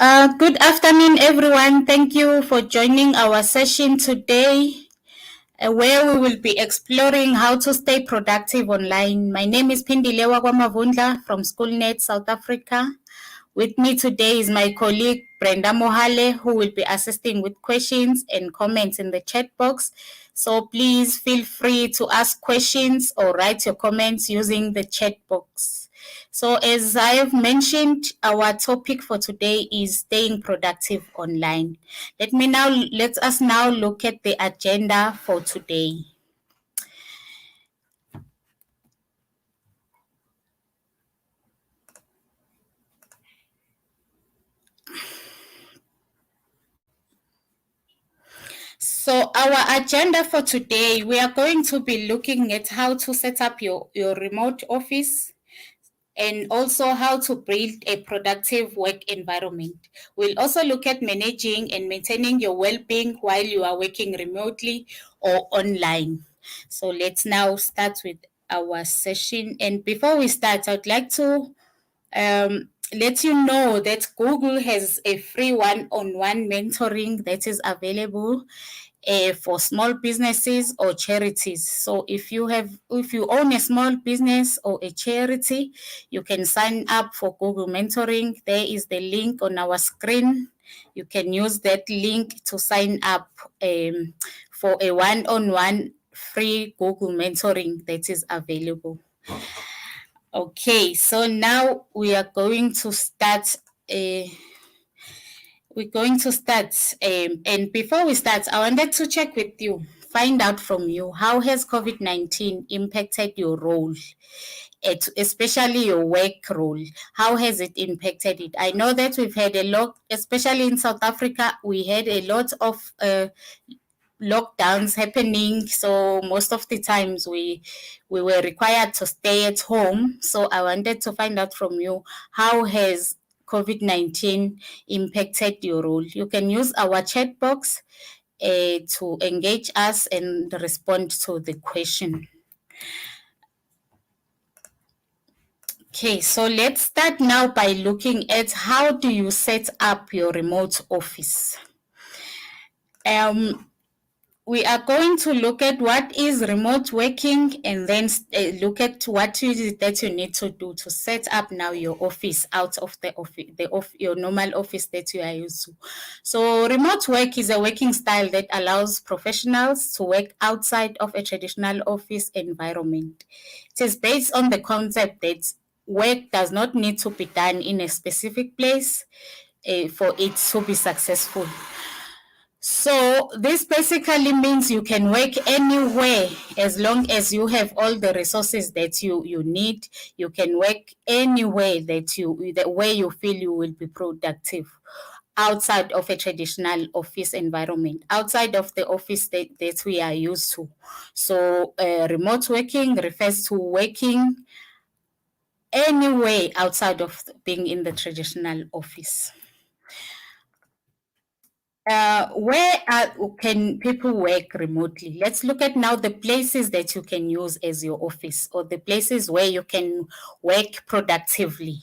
Good afternoon, everyone. Thank you for joining our session today, where we will be exploring how to stay productive online. My name is Pindilewa Kwamavundla from SchoolNet South Africa. With me today is my colleague Brenda Mohale, who will be assisting with questions and comments in the chat box. So please feel free to ask questions or write your comments using the chat box. So as I have mentioned, our topic for today is staying productive online. Let us now look at the agenda for today. So our agenda for today, we are going to be looking at how to set up your remote office and also how to build a productive work environment. We'll also look at managing and maintaining your well-being while you are working remotely or online. So let's now start with our session. And before we start, I'd like to let you know that Google has a free one-on-one mentoring that is available for small businesses or charities. So if you own a small business or a charity, you can sign up for Google Mentoring. There is the link on our screen. You can use that link to sign up for a one-on-one free Google Mentoring that is available. Okay, so now we are going to start. And before we start, I wanted to check with you, find out from you, how has COVID-19 impacted your role, especially your work role? How has it impacted it? I know that we've had a lot, especially in South Africa, we had a lot of lockdowns happening, so most of the times we were required to stay at home. So I wanted to find out from you, how has COVID-19 impacted your role? You can use our chat box to engage us and respond to the question. Okay, so let's start now by looking at how do you set up your remote office. We are going to look at what is remote working and then look at what is it that you need to do to set up now your office out of your normal office that you are used to. So remote work is a working style that allows professionals to work outside of a traditional office environment. It is based on the concept that work does not need to be done in a specific place for it to be successful. So this basically means you can work anywhere as long as you have all the resources that you need. You can work anywhere the way you feel you will be productive outside of a traditional office environment, outside of the office that we are used to. So remote working refers to working anywhere outside of being in the traditional office. Can people work remotely? Let's look at now the places that you can use as your office, or the places where you can work productively.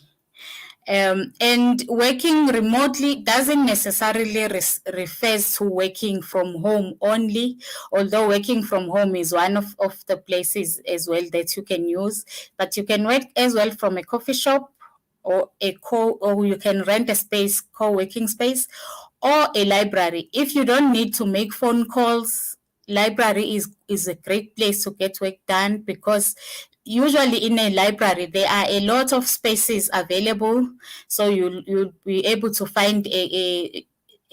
And working remotely doesn't necessarily refers to working from home only, although working from home is one of the places as well that you can use. But you can work as well from a coffee shop, or or you can rent a space, co-working space, or a library. If you don't need to make phone calls, library is a great place to get work done, because usually in a library there are a lot of spaces available, so you'll be able to find a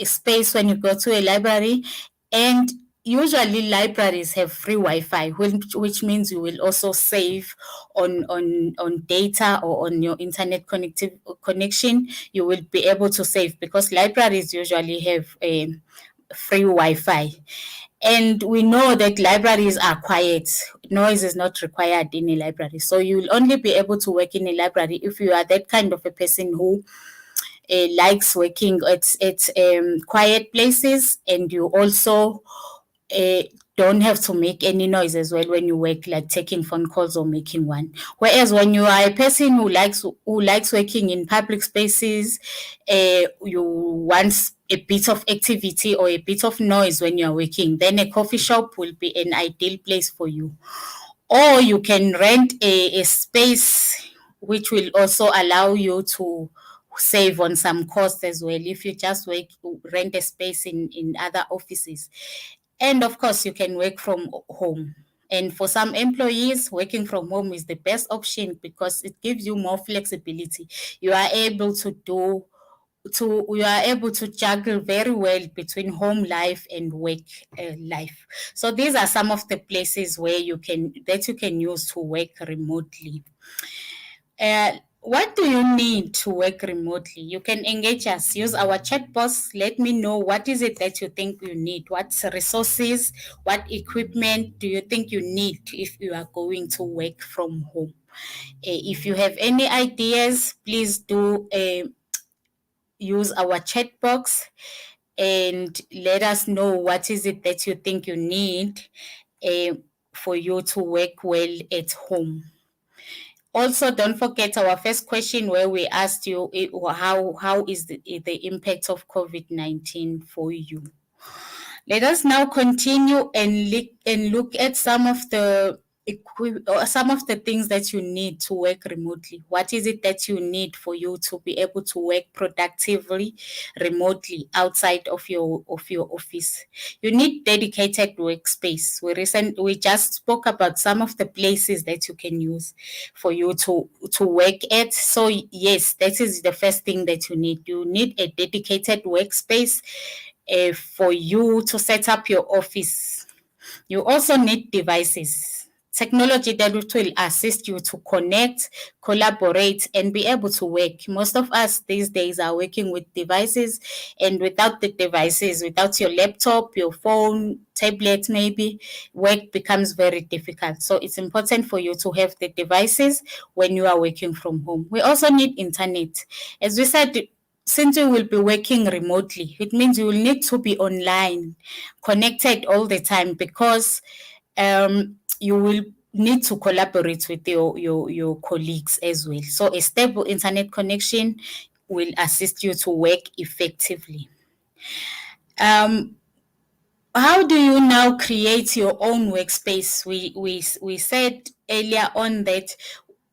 space when you go to a library. And usually libraries have free Wi-Fi, which means you will also save on data, or on your internet connection. You will be able to save, because libraries usually have a free Wi-Fi. And we know that libraries are quiet. Noise is not required in a library. So you'll only be able to work in a library if you are that kind of a person who likes working at quiet places, and you also don't have to make any noise as well when you work, like taking phone calls or making one. Whereas when you are a person who likes working in public spaces, you want a bit of activity or a bit of noise when you are working, then a coffee shop will be an ideal place for you. Or you can rent a space which will also allow you to save on some costs as well if you just rent a space in other offices. And of course, you can work from home. And for some employees, working from home is the best option because it gives you more flexibility. You are able to do you are able to juggle very well between home life and work life. So these are some of the places where you can use to work remotely. What do you need to work remotely? You can engage us. Use our chat box. Let me know what is it that you think you need. What resources, what equipment do you think you need if you are going to work from home? If you have any ideas, please do use our chat box and let us know what is it that you think you need uh, for you to work well at home. Also, don't forget our first question where we asked you how is the impact of COVID-19 for you. Let us now continue and look at some of the some of the things that you need to work remotely. What is it that you need for you to be able to work productively remotely outside of your office? You need dedicated workspace. We just spoke about some of the places that you can use for you to work at. So yes, that is the first thing that you need. You need a dedicated workspace for you to set up your office. You also need devices, technology that will assist you to connect, collaborate, and be able to work. Most of us these days are working with devices, and without the devices, without your laptop, your phone, tablet, maybe, work becomes very difficult. So it's important for you to have the devices when you are working from home. We also need internet. As we said, since you will be working remotely, it means you will need to be online, connected all the time because you will need to collaborate with your colleagues as well. So a stable internet connection will assist you to work effectively. Um, how do you now create your own workspace? We said earlier on that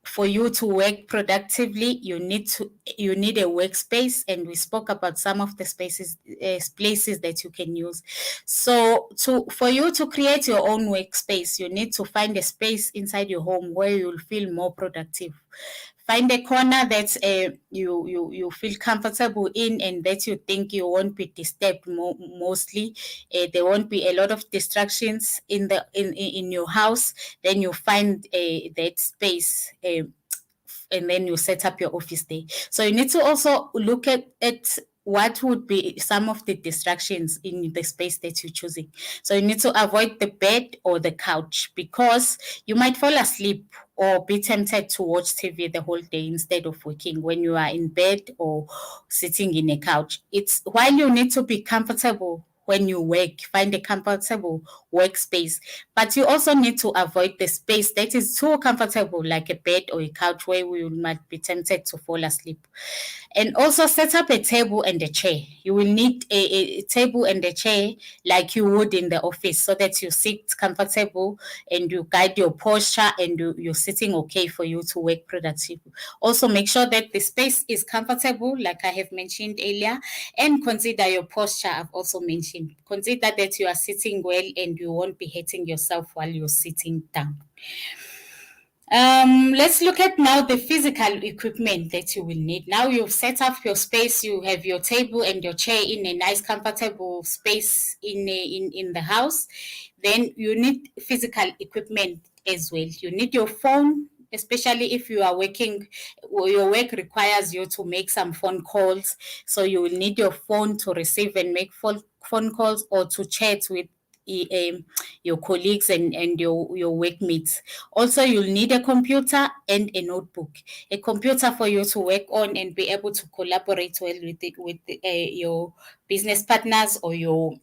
for you to work productively, you need a workspace, and we spoke about some of the places that you can use. So for you to create your own workspace, you need to find a space inside your home where you'll feel more productive. Find a corner that you feel comfortable in and that you think you won't be disturbed mostly. There won't be a lot of distractions in your house. Then you find that space. And then you set up your office there. So you need to also look at what would be some of the distractions in the space that you're choosing. So you need to avoid the bed or the couch because you might fall asleep or be tempted to watch TV the whole day instead of working when you are in bed or sitting in a couch. It's while you need to be comfortable when you work, find a comfortable workspace. But you also need to avoid the space that is too comfortable, like a bed or a couch where we might be tempted to fall asleep. And also set up a table and a chair. You will need a table and a chair like you would in the office so that you sit comfortable and you guide your posture and you're sitting okay for you to work productively. Also make sure that the space is comfortable, like I have mentioned earlier, and consider your posture. I've also mentioned. Consider that you are sitting well and you won't be hurting yourself while you're sitting down. Let's look at now the physical equipment that you will need. Now you've set up your space, you have your table and your chair in a nice, comfortable space in the house. Then you need physical equipment as well. You need your phone, especially if you are working, your work requires you to make some phone calls. So you will need your phone to receive and make phone calls or to chat with your colleagues and your workmates. Also, you'll need a computer and a notebook. A computer for you to work on and be able to collaborate well with your business partners or your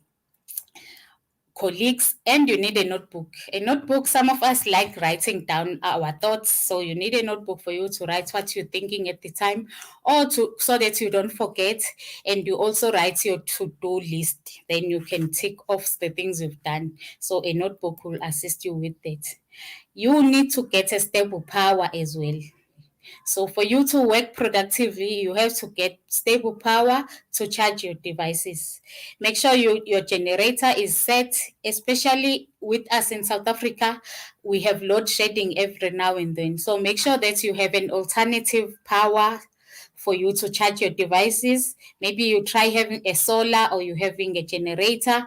colleagues, and you need a notebook. A notebook, some of us like writing down our thoughts, so you need a notebook for you to write what you're thinking at the time, or to so that you don't forget, and you also write your to-do list. Then you can tick off the things you've done. So a notebook will assist you with that. You need to get a stable power as well. So for you to work productively, you have to get stable power to charge your devices. Make sure your generator is set, especially with us in South Africa, we have load shedding every now and then. So make sure that you have an alternative power for you to charge your devices. Maybe you try having a solar, or you having a generator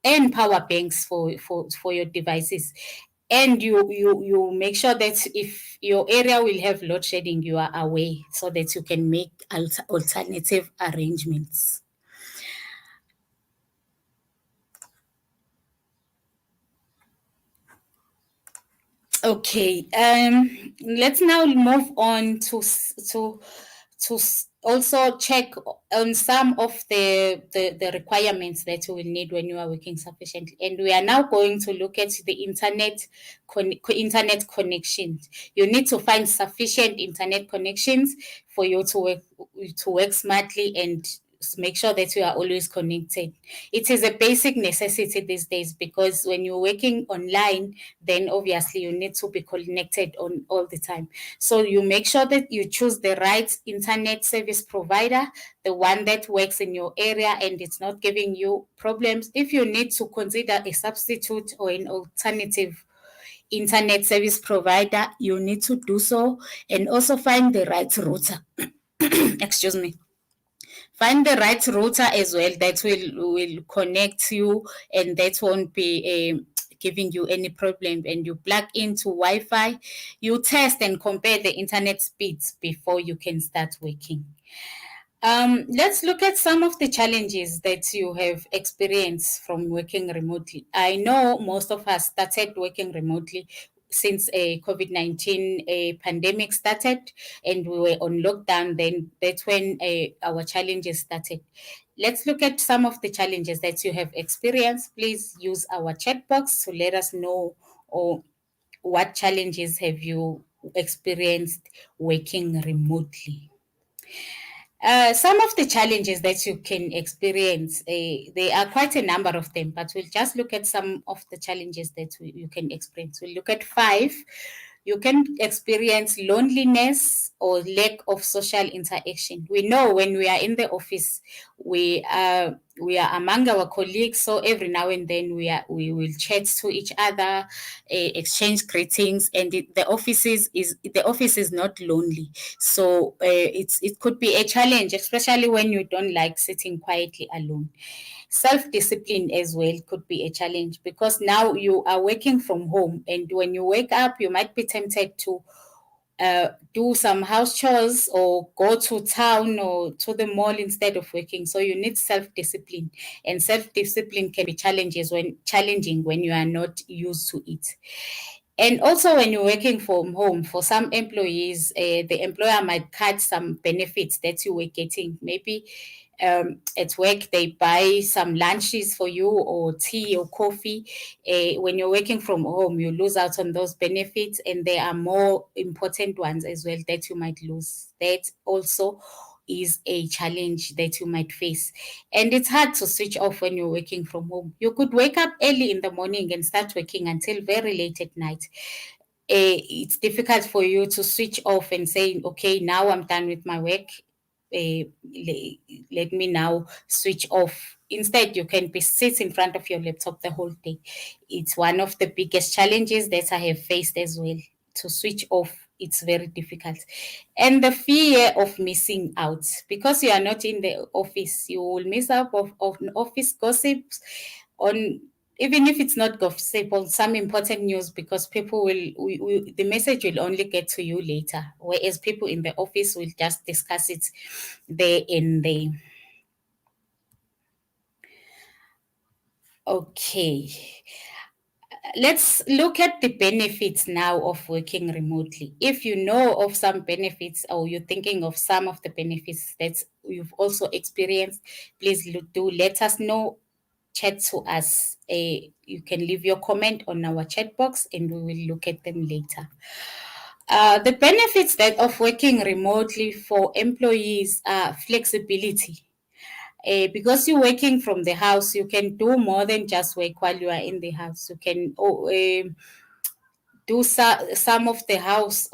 and power banks for your devices. And you make sure that if your area will have load shedding, you are away so that you can make alternative arrangements. Okay, let's now move on to also check on some of the requirements that you will need when you are working sufficiently. And we are now going to look at the internet connections. You need to find sufficient internet connections for you to work smartly and make sure that you are always connected. It is a basic necessity these days, because when you're working online, then obviously you need to be connected on all the time. So you make sure that you choose the right internet service provider, the one that works in your area and it's not giving you problems. If you need to consider a substitute or an alternative internet service provider, you need to do so, and also find the right router. Excuse me. Find the right router as well that will connect you, and that won't be giving you any problem. And you plug into Wi-Fi. You test and compare the internet speeds before you can start working. Let's look at some of the challenges that you have experienced from working remotely. I know most of us started working remotely since a COVID-19 pandemic started, and we were on lockdown. Then that's when our challenges started. Let's look at some of the challenges that you have experienced. Please use our chat box to let us know, or what challenges have you experienced working remotely. Some of the challenges that you can experience, there are quite a number of them, but we'll just look at some of the challenges that you can experience. We'll look at five. You can experience loneliness or lack of social interaction. We know when we are in the office, we are among our colleagues, so every now and then we will chat to each other, exchange greetings, and the office is not lonely. So it could be a challenge, especially when you don't like sitting quietly alone. Self-discipline as well could be a challenge, because now you are working from home, and when you wake up, you might be tempted to do some house chores or go to town or to the mall instead of working. So you need self-discipline, and self-discipline can be challenging when you are not used to it. And also, when you're working from home, for some employees, the employer might cut some benefits that you were getting. Maybe at work, they buy some lunches for you, or tea or coffee. When you're working from home, you lose out on those benefits, and there are more important ones as well that you might lose. That also is a challenge that you might face. And it's hard to switch off when you're working from home. You could wake up early in the morning and start working until very late at night. It's difficult for you to switch off and say, okay, now I'm done with my work. Let me now switch off. Instead, you can be sit in front of your laptop the whole day. It's one of the biggest challenges that I have faced as well. To switch off, it's very difficult. And the fear of missing out, because you are not in the office, you will miss out of office gossips, on even if it's not gossip, on some important news, because people the message will only get to you later, whereas people in the office will just discuss it there and there. Okay, let's look at the benefits now of working remotely. If you know of some benefits, or you're thinking of some of the benefits that you've also experienced, please do let us know chat to us. You can leave your comment on our chat box and we will look at them later. The benefits of working remotely for employees are flexibility. Because you're working from the house, you can do more than just work while you are in the house. You can do some of the house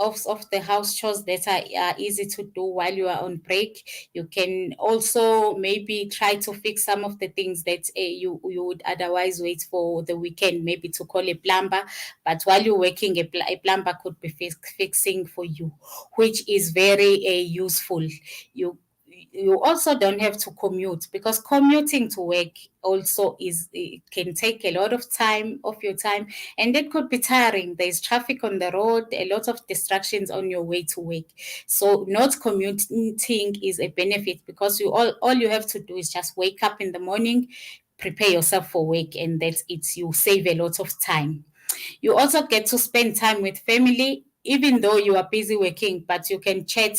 chores that are easy to do while you are on break. You can also maybe try to fix some of the things that you would otherwise wait for the weekend, maybe to call a plumber. But while you're working, a plumber could be fixing for you, which is very useful. You also don't have to commute, because commuting to work also it can take a lot of time of your time, and it could be tiring. There's traffic on the road, a lot of distractions on your way to work. So not commuting is a benefit, because all you have to do is just wake up in the morning, prepare yourself for work, and that's it. You save a lot of time. You also get to spend time with family, even though you are busy working, but you can chat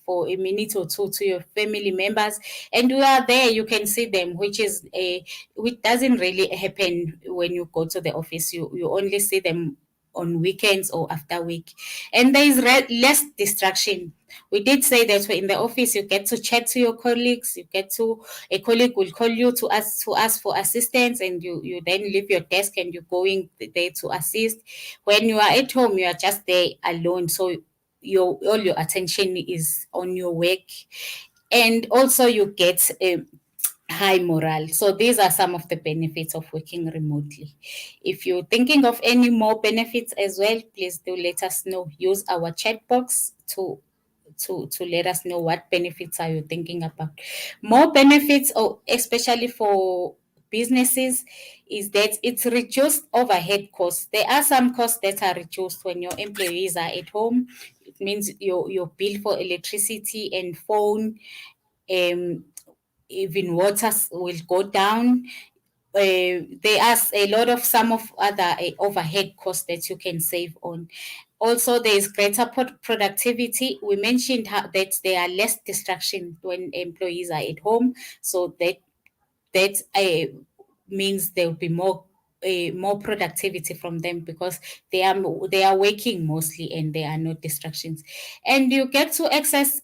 for a minute or two to your family members, and you are there, you can see them, which doesn't really happen when you go to the office. You only see them on weekends or after week, and there is less distraction. We did say that in the office you get to chat to your colleagues. A colleague will call you to ask for assistance, and you then leave your desk and you're going there to assist. When you are at home, you are just there alone, so all your attention is on your work, and also you get high morale. So these are some of the benefits of working remotely. If you're thinking of any more benefits as well, please do let us know. Use our chat box to let us know what benefits are you thinking about. More benefits, or especially for businesses, is that it's reduced overhead costs. There are some costs that are reduced when your employees are at home. It means your bill for electricity and phone, um, even water will go down. There are a lot of some of other overhead costs that you can save on. Also, there is greater productivity. We mentioned that there are less distraction when employees are at home, so that means there will be more productivity from them, because they are working mostly and there are no distractions, and you get access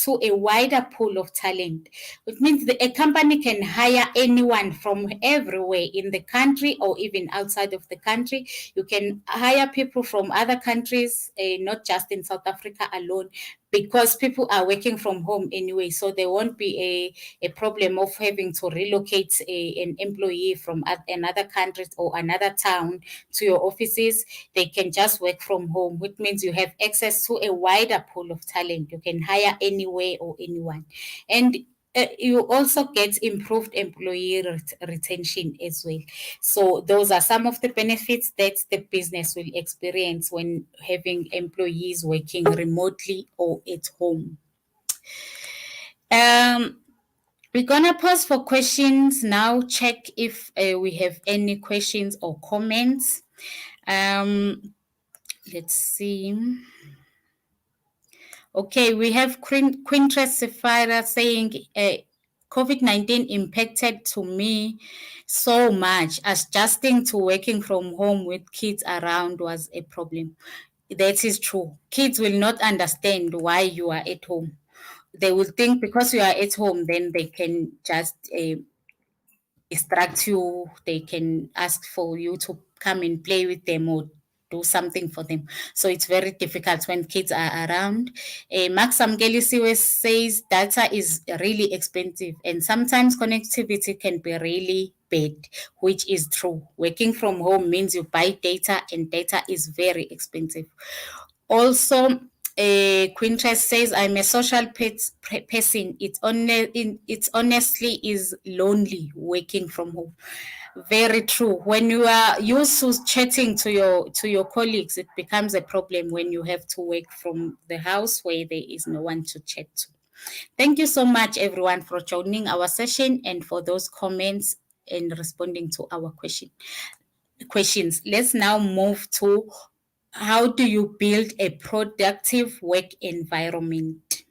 to a wider pool of talent, which means a company can hire anyone from everywhere in the country or even outside of the country. You can hire people from other countries, not just in South Africa alone, because people are working from home anyway, so there won't be a problem of having to relocate an employee from another country or another town to your offices. They can just work from home, which means you have access to a wider pool of talent. You can hire anywhere or anyone. And you also get improved employee retention as well. So those are some of the benefits that the business will experience when having employees working remotely or at home. We're gonna pause for questions now. Check if we have any questions or comments. Let's see. Okay, we have Quintress Safira saying COVID-19 impacted to me so much. Adjusting to working from home with kids around was a problem. That is true. Kids will not understand why you are at home. They will think because you are at home, then they can just distract you. They can ask for you to come and play with them or do something for them. So it's very difficult when kids are around. Max Amgelisiwe says data is really expensive and sometimes connectivity can be really bad, which is true. Working from home means you buy data and data is very expensive. Also, Quintress says, I'm a social person. It's honestly is lonely working from home. Very true. When you are used to chatting to your colleagues, it becomes a problem when you have to work from the house where there is no one to chat to. Thank you so much, everyone, for joining our session and for those comments and responding to our questions. Let's now move to how do you build a productive work environment?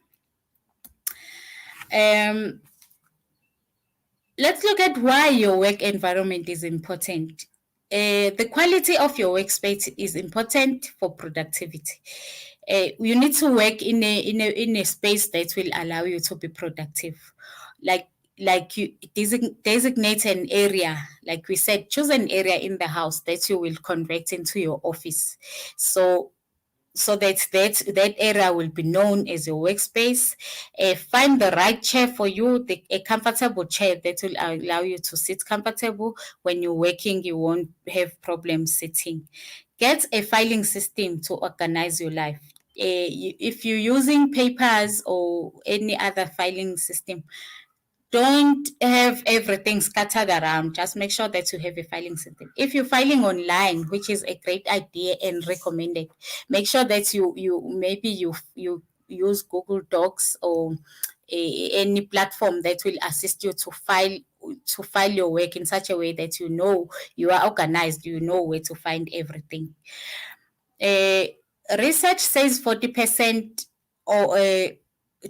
Let's look at why your work environment is important. The quality of your workspace is important for productivity. You need to work in a space that will allow you to be productive. Like you designate an area, like we said, choose an area in the house that you will convert into your office. So that area will be known as your workspace. Find the right chair for you, a comfortable chair that will allow you to sit comfortable. When you're working, you won't have problems sitting. Get a filing system to organize your life. If you're using papers or any other filing system, don't have everything scattered around. Just make sure that you have a filing system. If you're filing online, which is a great idea and recommended, make sure that you use Google Docs or any platform that will assist you to file your work in such a way that you know you are organized, you know where to find everything. Uh, Research says 40% or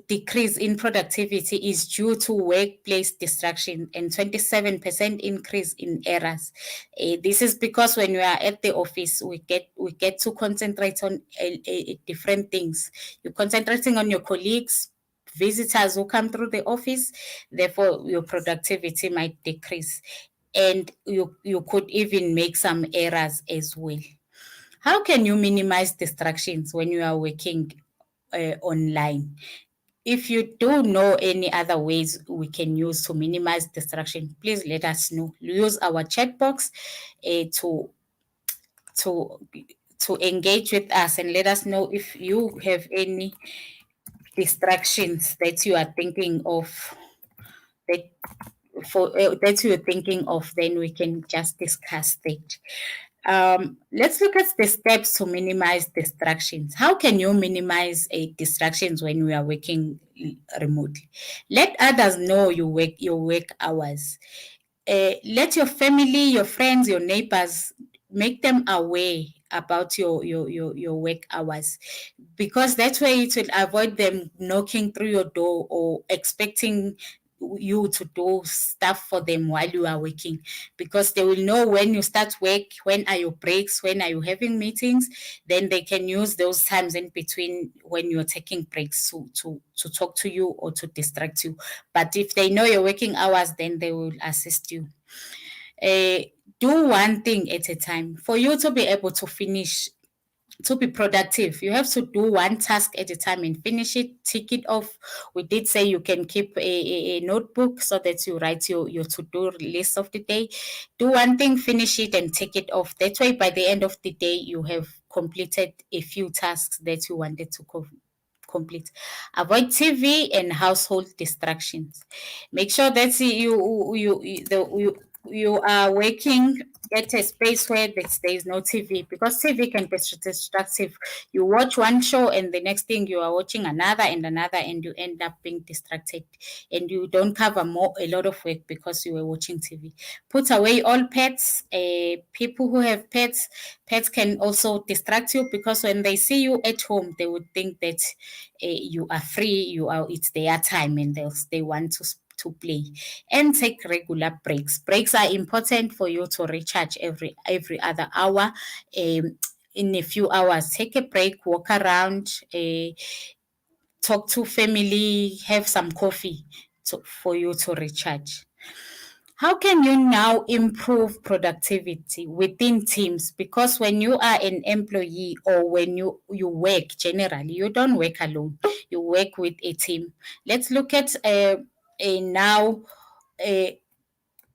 decrease in productivity is due to workplace distraction and 27% increase in errors. This is because when we are at the office, we get to concentrate on different things. You're concentrating on your colleagues, visitors who come through the office, therefore your productivity might decrease, and you could even make some errors as well. How can you minimize distractions when you are working online? If you do know any other ways we can use to minimize distraction, please let us know. Use our chat box to to to engage with us and let us know if you have any distractions that you are thinking of, that that you're thinking of. Then we can just discuss that. Let's look at the steps to minimize distractions. How can you minimize distractions when we are working remotely? Let others know your work hours. Let your family, your friends, your neighbors, make them aware about your work hours, because that's where it will avoid them knocking through your door or expecting you to do stuff for them while you are working, because they will know when you start work, when are your breaks, when are you having meetings. Then they can use those times in between when you're taking breaks to talk to you or to distract you. But if they know your working hours, then they will assist you. uh, do one thing at a time. For you to be able to finish, to be productive, you have to do one task at a time and finish it, tick it off. We did say you can keep a notebook so that you write your to-do list of the day. Do one thing, finish it, and take it off. That way, by the end of the day, you have completed a few tasks that you wanted to complete. Avoid TV and household distractions. Make sure that you are working at a space where there is no TV, because TV can be distractive. You watch one show and the next thing you are watching another, and you end up being distracted, and you don't cover a lot of work because you were watching TV. Put away all pets. People who have pets can also distract you, because when they see you at home, they would think that you are free, it's their time, and they want to play. And take regular breaks. Breaks are important for you to recharge every other hour. In a few hours, take a break, walk around, talk to family, have some coffee for you to recharge. How can you now improve productivity within teams? Because when you are an employee, or when you work generally, you don't work alone, you work with a team. Let's look at now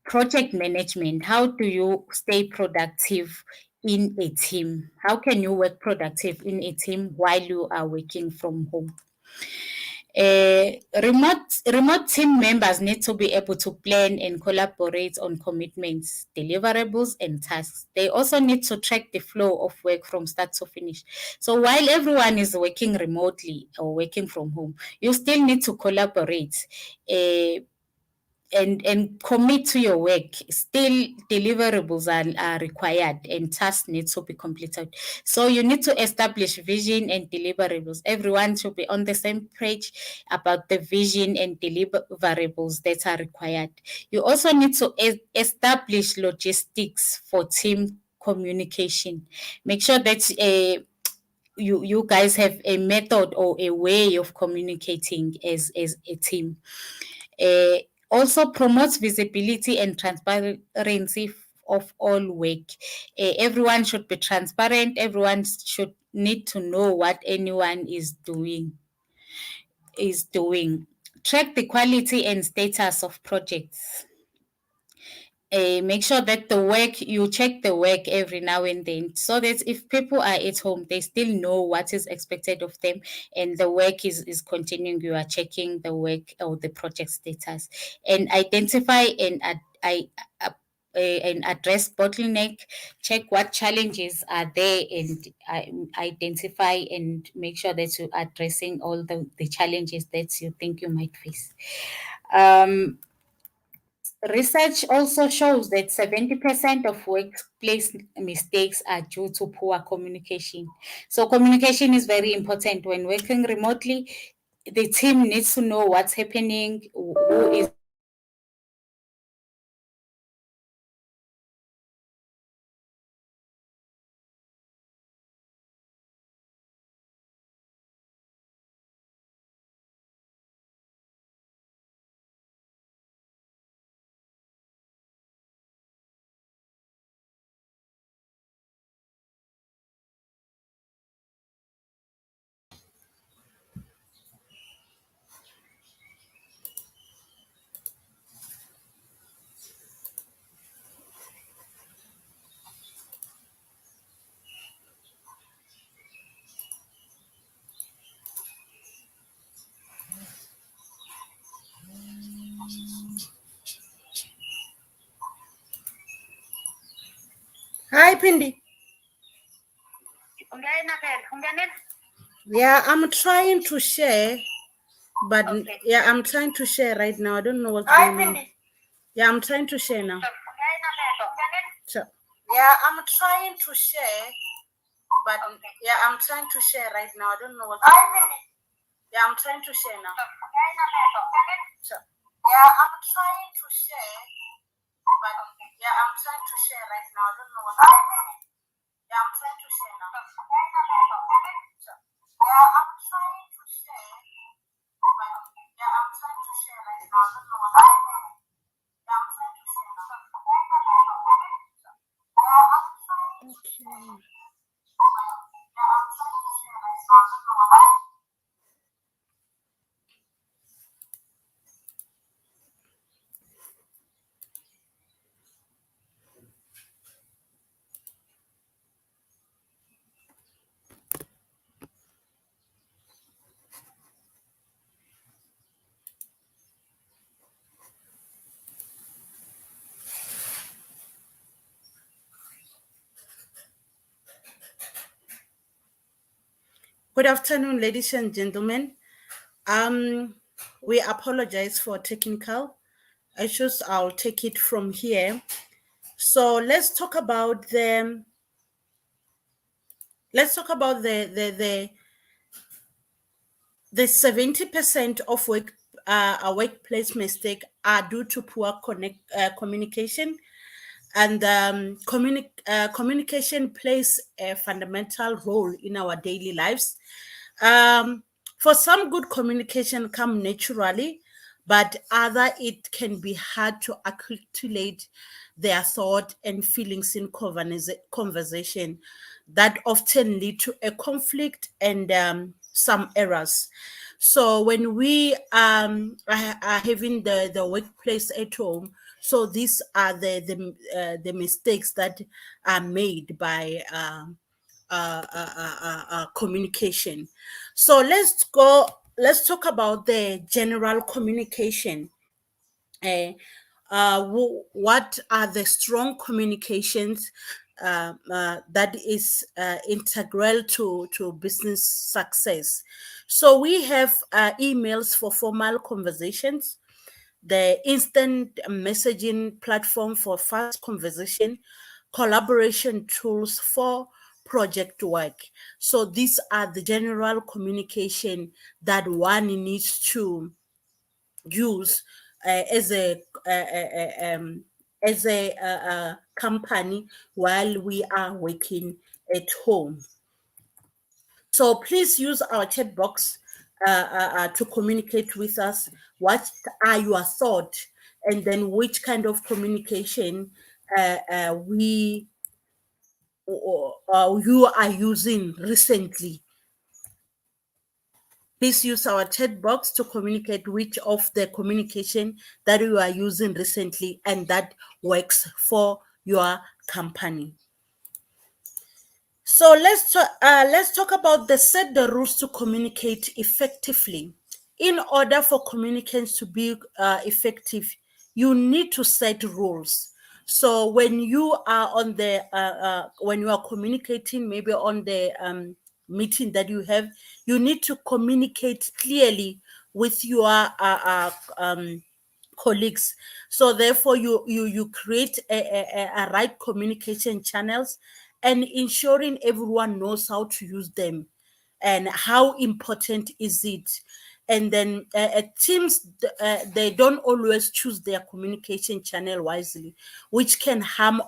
project management. How do you stay productive in a team? How can you work productive in a team while you are working from home? Remote team members need to be able to plan and collaborate on commitments, deliverables, and tasks. They also need to track the flow of work from start to finish. So while everyone is working remotely or working from home, you still need to collaborate. and commit to your work. Still, deliverables are required and tasks need to be completed. So you need to establish vision and deliverables. Everyone should be on the same page about the vision and deliverables that are required. You also need to establish logistics for team communication. Make sure that you guys have a method or a way of communicating as a team. Uh, Also promotes visibility and transparency of all work. Everyone should be transparent. Everyone should need to know what anyone is doing. Track the quality and status of projects. Make sure that you check the work every now and then, so that if people are at home, they still know what is expected of them, and the work is continuing. You are checking the work or the project status, and identify and address bottleneck. Check what challenges are there, and identify and make sure that you're addressing all the challenges that you think you might face. Research also shows that 70% of workplace mistakes are due to poor communication. So, communication is very important when working remotely. The team needs to know what's happening, who is. Hi, Pindi. Yeah, I'm trying to share, but okay. Yeah, I'm trying to share right now. I don't know what's going on. Yeah, I'm trying to share now. So, yeah, I'm trying to share, but okay. Yeah, I'm trying to share right now. I don't know what's going on. Yeah, I'm trying to share now. So, yeah, I'm trying to share, but okay. Yeah, I'm trying to share right now. I don't know what's going on. Yeah, I'm trying to share now. So, yeah, I'm trying to share, but okay. Yeah, I'm trying to share right now. I don't know what's going on. Yeah, I'm trying to share now. So, yeah, I'm trying to share. Yeah, I'm trying to share right now. I don't know what's going on. Good afternoon, ladies and gentlemen. We apologize for technical issues. I'll take it from here. So let's talk about the 70% of workplace mistake are due to poor communication, and communication plays a fundamental role in our daily lives. Um, for some, good communication come naturally, but other it can be hard to articulate their thought and feelings in conversation that often lead to a conflict and some errors. So when we are having the workplace at home, so these are the mistakes that are made by communication. So let's talk about the general communication. uh, what are the strong communications that is integral to business success? So we have emails for formal conversations, the instant messaging platform for fast conversation, collaboration tools for project work. So these are the general communication that one needs to use as a company while we are working at home. So please use our chat box to communicate with us. What are your thoughts, and then which kind of communication you are using recently. Please use our chat box to communicate which of the communication that you are using recently and that works for your company. So let's talk about set the rules to communicate effectively. In order for communications to be effective, you need to set rules. So when you are on the when you are communicating, maybe on the meeting that you have, you need to communicate clearly with your colleagues. So therefore you create a right communication channels and ensuring everyone knows how to use them and how important is it. And then teams, they don't always choose their communication channel wisely, which can harm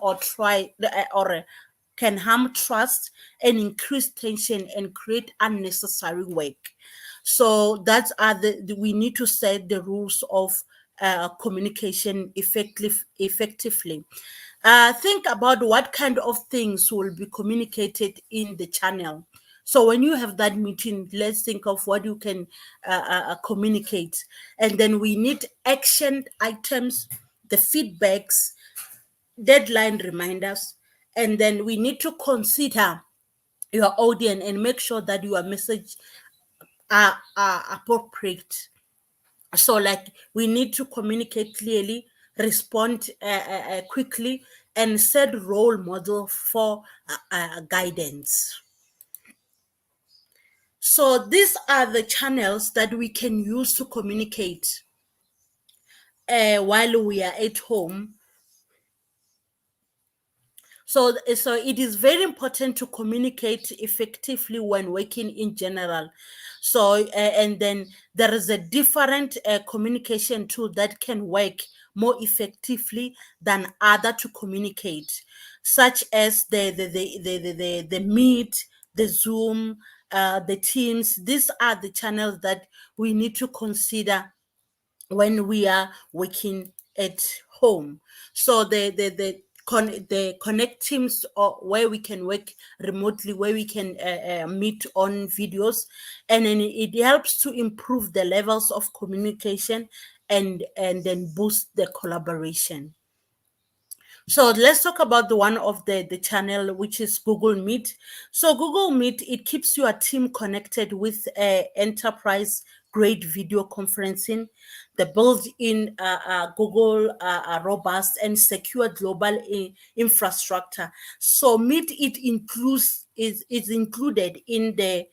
can harm trust and increase tension and create unnecessary work. So that's we need to set the rules of communication effectively. Think about what kind of things will be communicated in the channel. So when you have that meeting, let's think of what you can communicate. And then we need action items, the feedbacks, deadline reminders, and then we need to consider your audience and make sure that your message are appropriate. So like we need to communicate clearly, respond quickly, and set role model for guidance. So these are the channels that we can use to communicate while we are at home. So it is very important to communicate effectively when working in general. So and then there is a different communication tool that can work more effectively than other to communicate, such as the Meet, the Zoom, the Teams. These are the channels that we need to consider when we are working at home. So the connect teams, or where we can work remotely, where we can meet on videos, and then it helps to improve the levels of communication and then boost the collaboration. So let's talk about the one of the channel, which is Google Meet. So Google Meet, it keeps your team connected with enterprise grade video conferencing, the built-in Google robust and secure global infrastructure. So Meet, it includes is included in the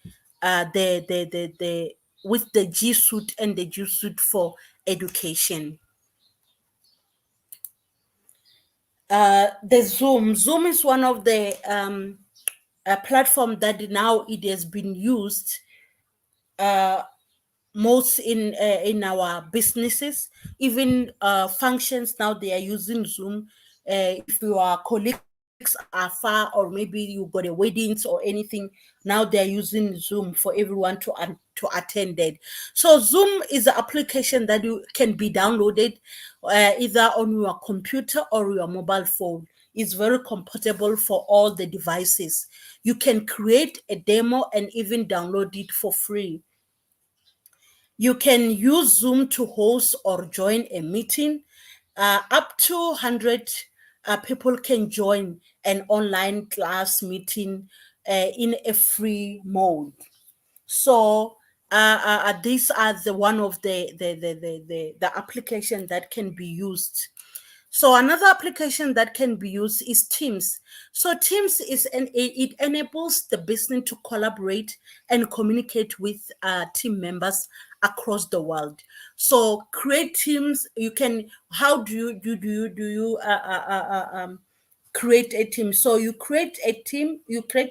with the G Suite and the G Suite for education. The Zoom is one of the platform that now it has been used most in our businesses. Even functions now, they are using Zoom. If your colleagues are far, or maybe you got a weddings or anything, now they are using Zoom for everyone to attend it. So Zoom is an application that you can be downloaded either on your computer or your mobile phone. It's very compatible for all the devices. You can create a demo and even download it for free. You can use Zoom to host or join a meeting. Up to 100 people can join an online class meeting in a free mode. So these are the one of the application that can be used. So another application that can be used is Teams. So Teams it enables the business to collaborate and communicate with team members across the world. So create teams. You can, how do you create a team? So you create a team, you can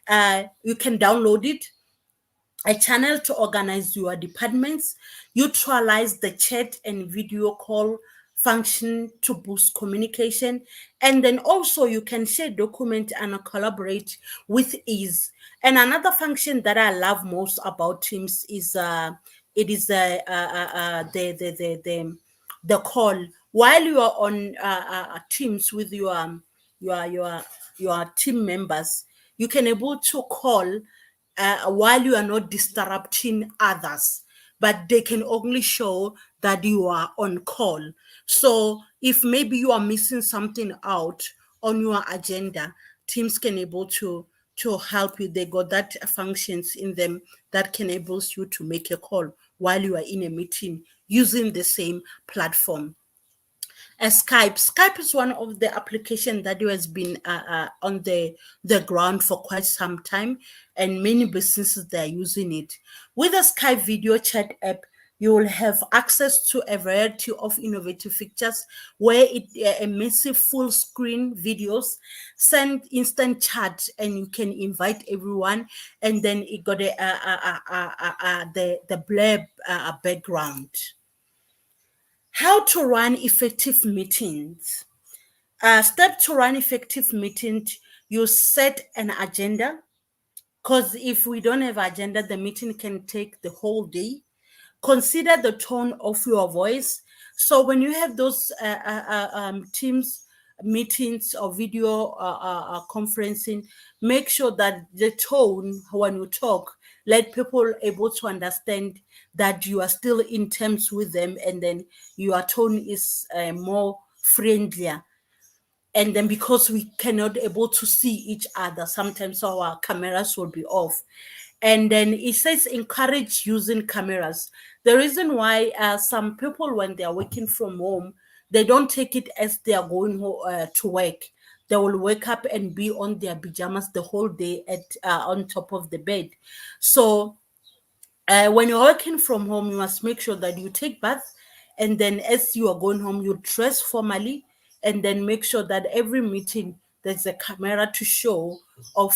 download it, a channel to organize your departments, utilize the chat and video call function to boost communication, and then also you can share document and collaborate with ease. And another function that I love most about Teams is the call. While you are on Teams with your your your team members, you can able to call while you are not disrupting others, but they can only show that you are on call. So if maybe you are missing something out on your agenda, teams can able to help you. They got that functions in them that can enables you to make a call while you are in a meeting using the same platform. Skype. Skype is one of the applications that has been on the ground for quite some time, and many businesses they are using it. With a Skype video chat app, you will have access to a variety of innovative features where it a massive full screen videos, send instant chat, and you can invite everyone. And then it got the blurb background. How to run effective meetings. Step to run effective meetings, you set an agenda, because if we don't have agenda, the meeting can take the whole day. Consider the tone of your voice. So when you have those Teams meetings or video conferencing, make sure that the tone when you talk, let people able to understand that you are still in terms with them, and then your tone is more friendlier. And then because we cannot able to see each other, sometimes our cameras will be off. And then it says encourage using cameras. The reason why some people, when they are working from home, they don't take it as they are going to work. They will wake up and be on their pajamas the whole day at on top of the bed. So when you're working from home, you must make sure that you take bath, and then as you are going home, you dress formally, and then make sure that every meeting there's a camera to show of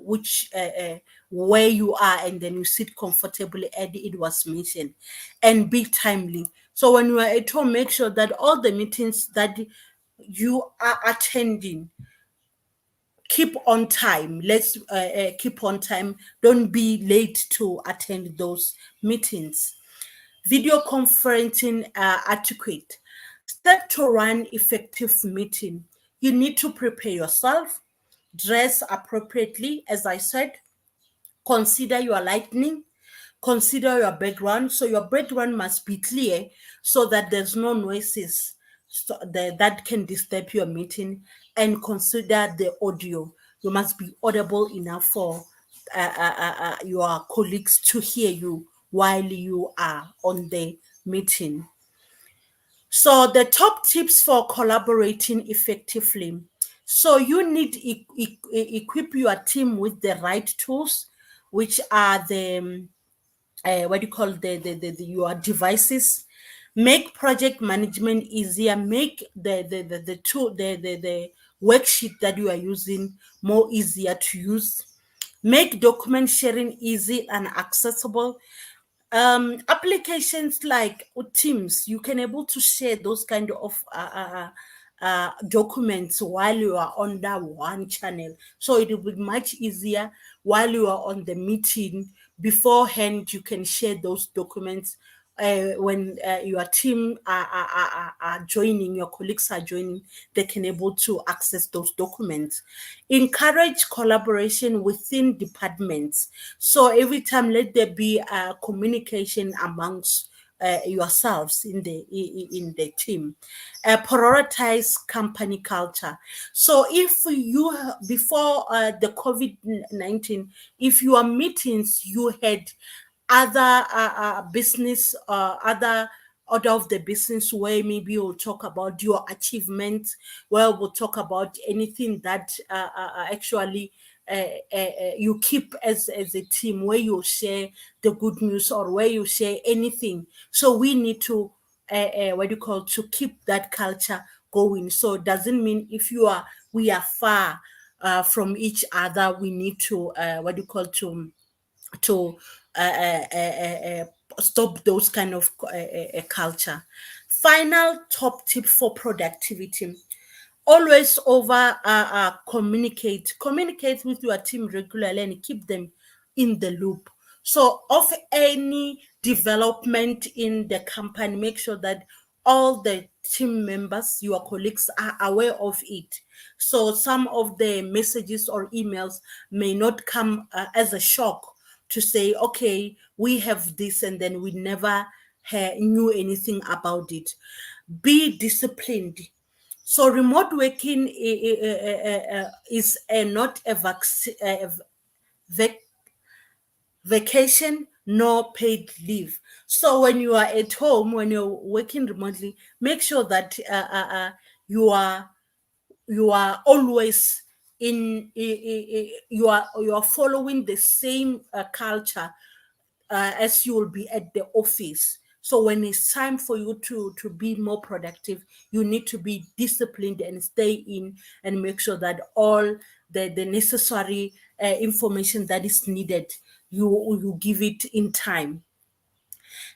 which where you are, and then you sit comfortably as it was mentioned, and be timely. So when you are at home, make sure that all the meetings that you are attending, keep on time. Let's keep on time. Don't be late to attend those meetings. Video conferencing etiquette. Step to run effective meeting. You need to prepare yourself, dress appropriately, as I said. Consider your lighting, consider your background. So your background must be clear so that there's no noises that can disturb your meeting. And consider the audio. You must be audible enough for your colleagues to hear you while you are on the meeting. So the top tips for collaborating effectively. So you need equip your team with the right tools, which are the what do you call your devices. Make project management easier. Make the tool the worksheet that you are using more easier to use. Make document sharing easy and accessible. Applications like Teams, you can able to share those kind of documents while you are on that one channel, so it will be much easier while you are on the meeting. Beforehand, you can share those documents. When your team are joining, your colleagues are joining, they can able to access those documents. Encourage collaboration within departments. So every time, let there be communication amongst yourselves in the team. Prioritize company culture. So if you before the COVID-19, if your meetings you had other business, other order of the business, where maybe you'll talk about your achievements, where we'll talk about anything that actually you keep as a team, where you share the good news or where you share anything. So we need to what do you call, to keep that culture going. So it doesn't mean if we are far from each other, we need to what do you call, to uh, uh, uh, uh, stop those kind of culture. Final top tip for productivity: always over communicate with your team regularly and keep them in the loop. So of any development in the company, make sure that all the team members, your colleagues, are aware of it. So some of the messages or emails may not come as a shock to say, okay, we have this, and then we never knew anything about it. Be disciplined. So remote working is not a vacation nor paid leave. So when you are at home, when you're working remotely, make sure that you are always you are following the same culture as you will be at the office. So when it's time for you to be more productive, you need to be disciplined and stay in and make sure that all the necessary information that is needed, you give it in time.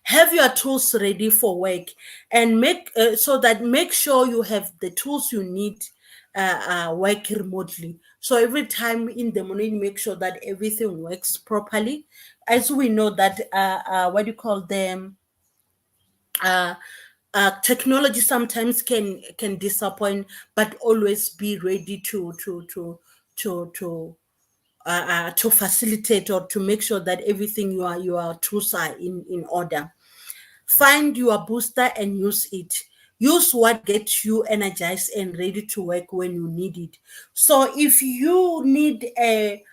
Have your tools ready for work, and make sure you have the tools you need work remotely. So every time in the morning, make sure that everything works properly. As we know that what do you call them, uh, technology sometimes can disappoint, but always be ready to facilitate or to make sure that everything your tools are in order. Find your booster and use it. Use what gets you energized and ready to work when you need it. So if you need a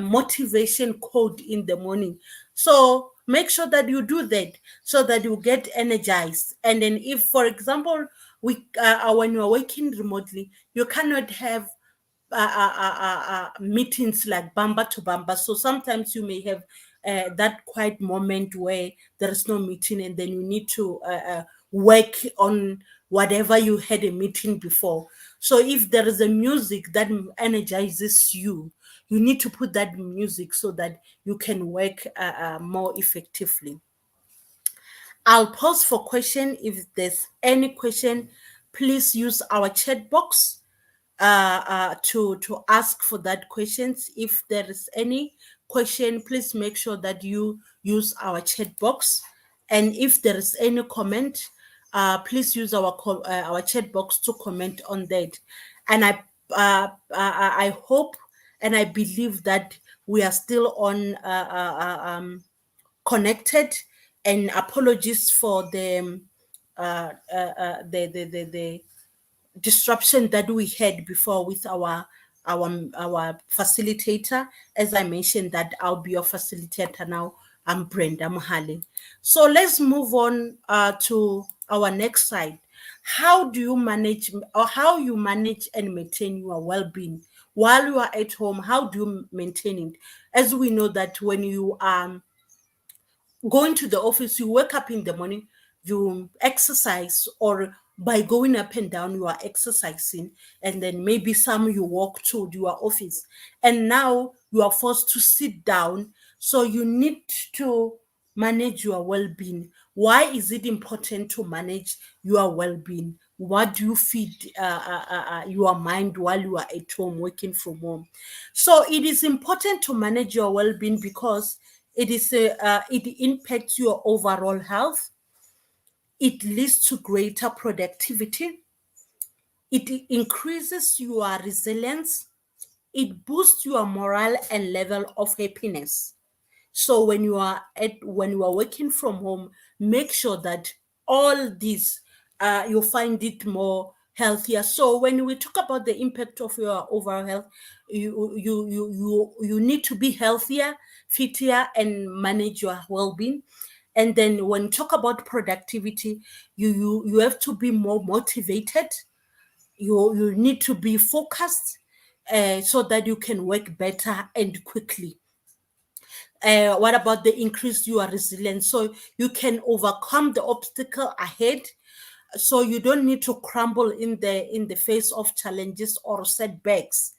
motivation code in the morning, so make sure that you do that so that you get energized. And then if, for example, when you're working remotely, you cannot have meetings like bumper to bumper. So sometimes you may have that quiet moment where there is no meeting, and then you need to work on whatever you had a meeting before. So if there is a music that energizes you, you need to put that music so that you can work more effectively. I'll pause for question. If there's any question, please use our chat box to ask for that questions. If there is any question, please make sure that you use our chat box. And if there is any comment, please use our chat box to comment on that. And I hope and I believe that we are still on connected. And apologies for the disruption that we had before with our facilitator. As I mentioned, that I'll be your facilitator now. I'm Brenda Mohale. So let's move on to our next slide. How do you manage, or how you manage and maintain your well-being while you are at home? How do you maintain it? As we know that when you going to the office, you wake up in the morning, you exercise, or by going up and down, you are exercising, and then maybe some you walk to your office, and now you are forced to sit down. So you need to manage your well-being. Why is it important to manage your well-being? What do you feed your mind while you are at home working from home? So it is important to manage your well-being because it impacts your overall health. It leads to greater productivity. It increases your resilience. It boosts your morale and level of happiness. So when you are working from home, make sure that all these you find it more healthier. So when we talk about the impact of your overall health, you need to be healthier, fitter, and manage your well-being. And then when you talk about productivity, you have to be more motivated. You need to be focused. so that you can work better and quickly. What about the increase your resilience, so you can overcome the obstacle ahead, so you don't need to crumble in the face of challenges or setbacks.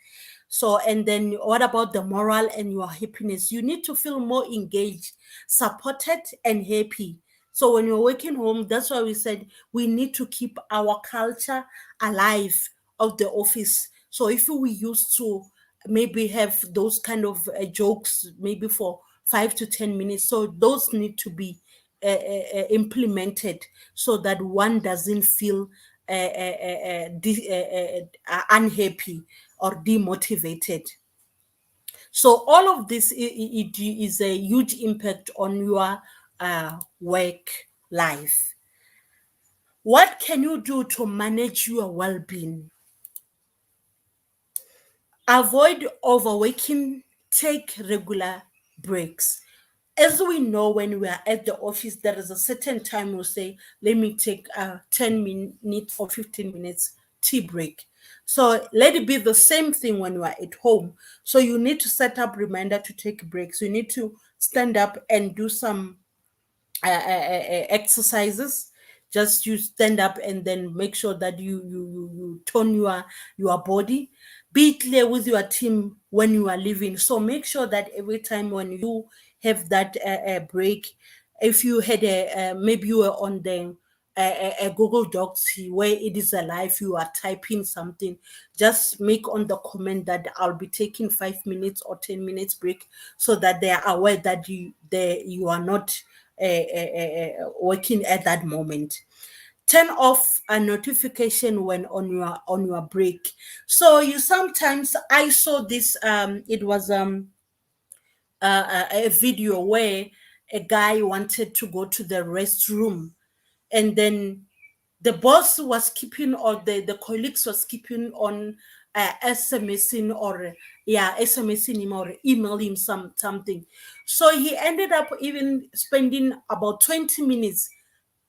So, and then what about the moral and your happiness? You need to feel more engaged, supported, and happy. So when you're working home, that's why we said we need to keep our culture alive of the office. So if we used to maybe have those kind of jokes maybe for 5 to 10 minutes, so those need to be implemented, so that one doesn't feel unhappy or demotivated. So all of this it is a huge impact on your work life. What can you do to manage your well-being? Avoid overworking, take regular breaks. As we know, when we are at the office, there is a certain time we'll say, let me take a 10 minutes or 15 minutes tea break. So let it be the same thing when you are at home. So you need to set up reminder to take breaks. You need to stand up and do some exercises. Just you stand up and then make sure that you tone your body. Be clear with your team when you are leaving, so make sure that every time when you have that break, if you had maybe you were on the a Google Docs where it is alive, you are typing something, just make on the comment that I'll be taking 5 minutes or 10 minutes break, so that they are aware that you are not working at that moment. Turn off a notification when on your break. So you sometimes, I saw this, it was a video where a guy wanted to go to the restroom, and then the boss was keeping, or the colleagues was keeping on SMSing, or SMSing him or email him something. So he ended up even spending about 20 minutes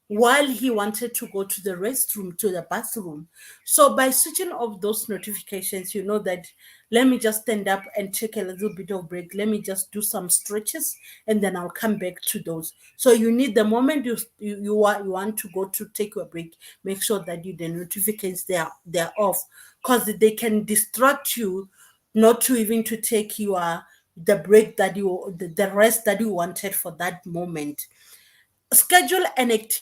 while he wanted to go to the restroom, to the bathroom. So by switching off those notifications, you know that, let me just stand up and take a little bit of break. Let me just do some stretches, and then I'll come back to those. So you need, the moment you want to go to take your break, make sure that the notifications, they're off, because they can distract you not to even to take the break that the rest that you wanted for that moment. Schedule an activity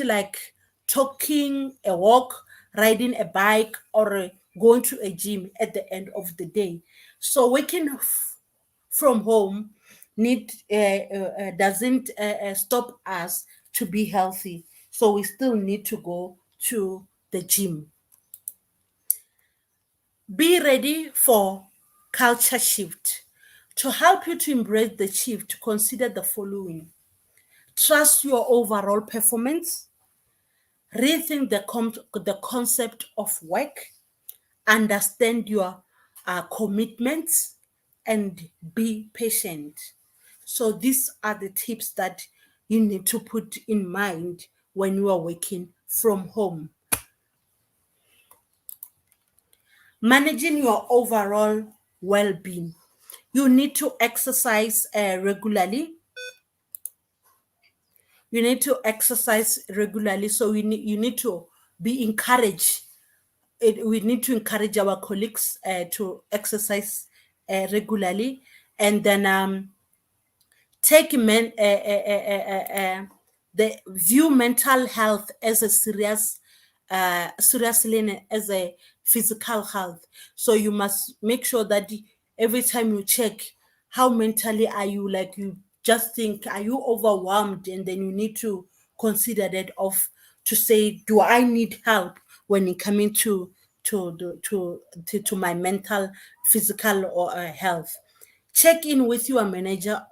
like talking, a walk, riding a bike, or going to a gym at the end of the day. So working from home doesn't stop us to be healthy. So we still need to go to the gym. Be ready for culture shift. To help you to embrace the shift, consider the following: trust your overall performance, rethink the concept of work, understand your commitments, and be patient. So these are the tips that you need to put in mind when you are working from home. Managing your overall well-being. You need to exercise regularly. You need to exercise regularly. So you need to be encouraged. We need to encourage our colleagues to exercise regularly, and then take the view mental health as a seriously as a physical health. So you must make sure that every time you check, how mentally are you, like you just think, are you overwhelmed, and then you need to consider that of to say, do I need help when it coming to my mental, physical, or health. Check in with your manager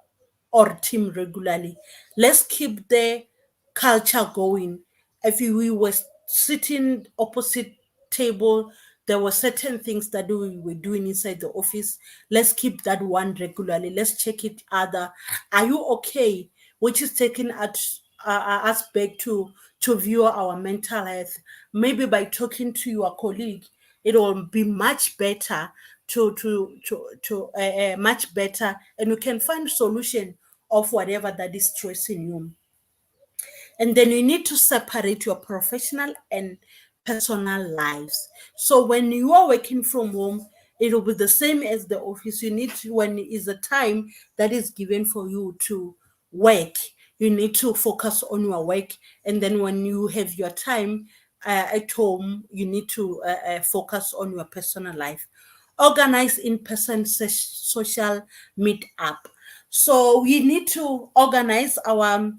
or team regularly. Let's keep the culture going. If we were sitting opposite table, there were certain things that we were doing inside the office. Let's keep that one regularly. Let's check it other. Are you okay? Which is taking us back to view our mental health. Maybe by talking to your colleague, it will be much better much better, and you can find solution of whatever that is stressing you. And then you need to separate your professional and personal lives. So when you are working from home, it will be the same as the office. You need to, when is a time that is given for you to work, you need to focus on your work. And then when you have your time at home, you need to focus on your personal life. Organize in-person social meet up. So we need to organize our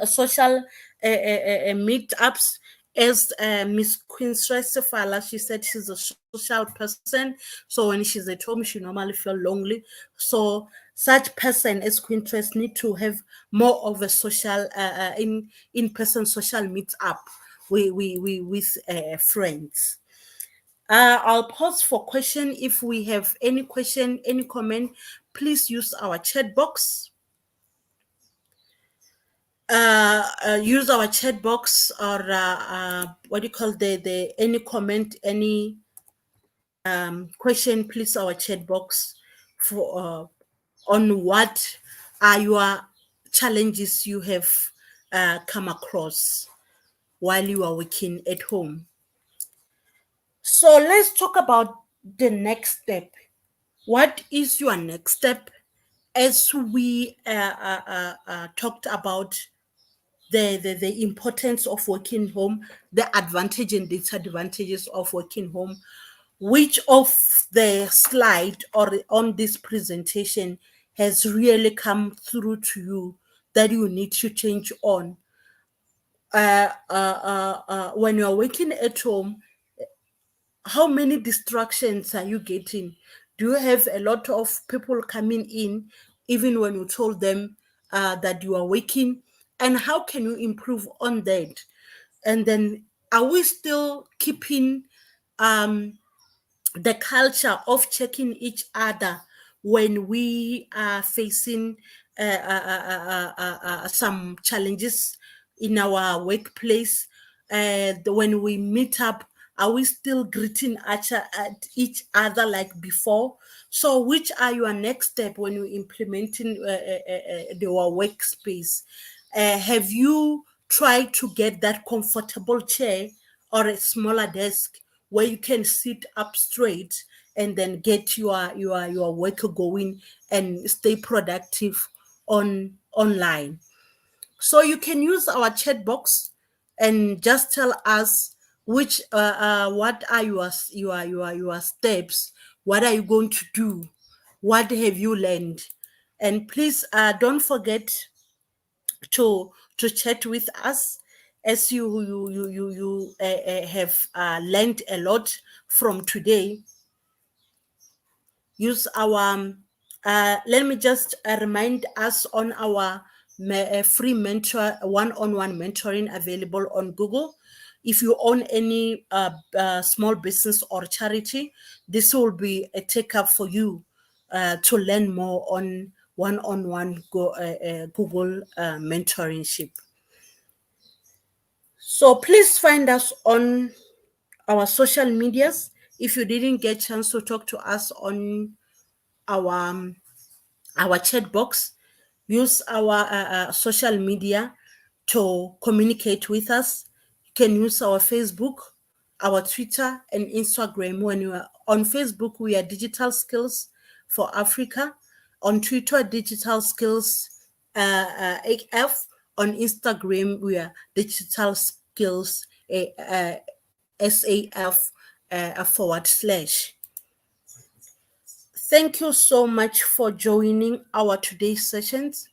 social meetups. As Miss Queen Fala, she said she's a social person. So when she's at home, she normally feel lonely. So such person as Queen Tress need to have more of a social in-person social meetup with friends. I'll pause for question. If we have any question, any comment, please use our chat box. Use our chat box, or what do you call the any comment, any question, please our chat box for on what are your challenges you have come across while you are working at home. So let's talk about the next step. What is your next step? As we talked about the importance of working home, the advantage and disadvantages of working home, which of the slide or on this presentation has really come through to you that you need to change on? When you're working at home, how many distractions are you getting? Do you have a lot of people coming in, even when you told them that you are working? And how can you improve on that? And then, are we still keeping the culture of checking each other when we are facing some challenges in our workplace? When we meet up, are we still greeting at each other like before? So which are your next step when you're implementing your workspace? Have you tried to get that comfortable chair or a smaller desk where you can sit up straight and then get your work going and stay productive online? So you can use our chat box and just tell us which what are your steps, what are you going to do, what have you learned. And please don't forget to chat with us, as you have learned a lot from today. Use our let me just remind us on our free mentor one-on-one mentoring available on Google. If you own any small business or charity, this will be a take up for you to learn more on one-on-one Google mentorship. So please find us on our social medias. If you didn't get a chance to talk to us on our chat box, use our social media to communicate with us. You can use our Facebook, our Twitter, and Instagram. When you are on Facebook, we are Digital Skills for Africa. On Twitter, Digital Skills AF. On Instagram, we are Digital Skills SAF /. Thank you so much for joining our today's sessions.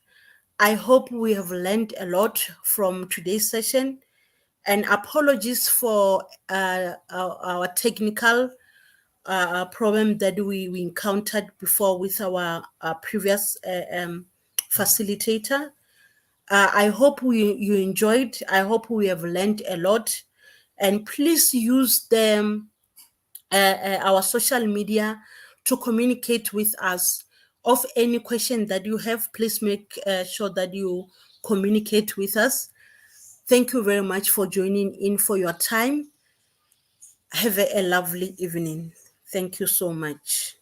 I hope we have learned a lot from today's session, and apologies for our technical problem that we encountered before with our previous facilitator. I hope you enjoyed. I hope we have learned a lot, and please use them our social media to communicate with us. Of any question that you have, please make sure that you communicate with us. Thank you very much for joining in, for your time. Have a lovely evening. Thank you so much.